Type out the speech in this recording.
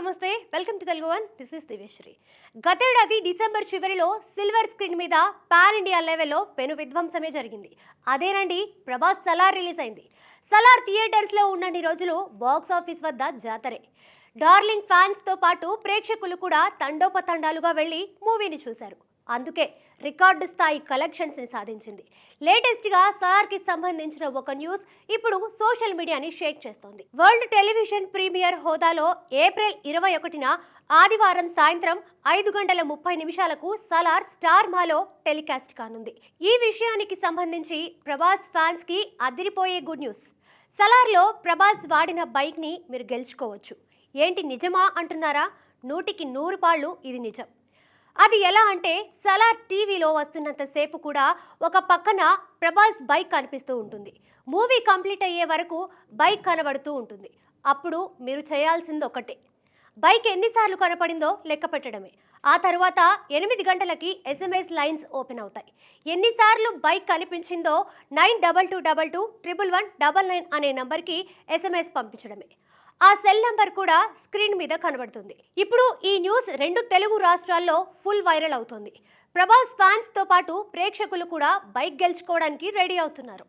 నమస్తే welcome to Telugu one this is Divyasri. గతేడాది December చివరిలో సిల్వర్ స్క్రీన్ మీద పాన్ ఇండియా లెవెల్లో పెను విధ్వంసమే జరిగింది. అదేనండి ప్రభాస్ సలార్ రిలీజ్ అయింది. సలార్ థియేటర్స్లో ఉన్నన్ని రోజులు బాక్స్ ఆఫీస్ వద్ద జాతరే. డార్లింగ్ ఫ్యాన్స్తో పాటు ప్రేక్షకులు కూడా తండోపతండాలుగా వెళ్ళి మూవీని చూశారు. అందుకే రికార్డు స్థాయి కలెక్షన్స్ని సాధించింది. లేటెస్ట్గా సలార్కి సంబంధించిన ఒక న్యూస్ ఇప్పుడు సోషల్ మీడియాని షేక్ చేస్తోంది. వరల్డ్ టెలివిజన్ ప్రీమియర్ హోదాలో ఏప్రిల్ 21న ఆదివారం సాయంత్రం 5:30 సలార్ స్టార్ మాలో టెలికాస్ట్ కానుంది. ఈ విషయానికి సంబంధించి ప్రభాస్ ఫ్యాన్స్కి అదిరిపోయే గుడ్ న్యూస్. సలార్లో ప్రభాస్ వాడిన బైక్ని మీరు గెలుచుకోవచ్చు. ఏంటి నిజమా అంటున్నారా? 100కి 100 పాళ్ళు ఇది నిజం. అది ఎలా అంటే సలార్ టీవీలో వస్తున్నంతసేపు కూడా ఒక పక్కన ప్రభాస్ బైక్ కనిపిస్తూ ఉంటుంది. మూవీ కంప్లీట్ అయ్యే వరకు బైక్ కనబడుతూ ఉంటుంది. అప్పుడు మీరు చేయాల్సింది ఒకటే, బైక్ ఎన్నిసార్లు కనపడిందో లెక్క పెట్టడమే. ఆ తర్వాత 8 గంటలకి SMS లైన్స్ ఓపెన్ అవుతాయి. ఎన్నిసార్లు బైక్ కనిపించిందో 92222199 అనే నంబర్కి SMS పంపించడమే. ఆ సెల్ నంబర్ కూడా స్క్రీన్ మీద కనబడుతుంది. ఇప్పుడు ఈ న్యూస్ 2 తెలుగు రాష్ట్రాల్లో ఫుల్ వైరల్ అవుతుంది. ప్రభాస్ ఫ్యాన్స్ తో పాటు ప్రేక్షకులు కూడా బైక్ గెలుచుకోవడానికి రెడీ అవుతున్నారు.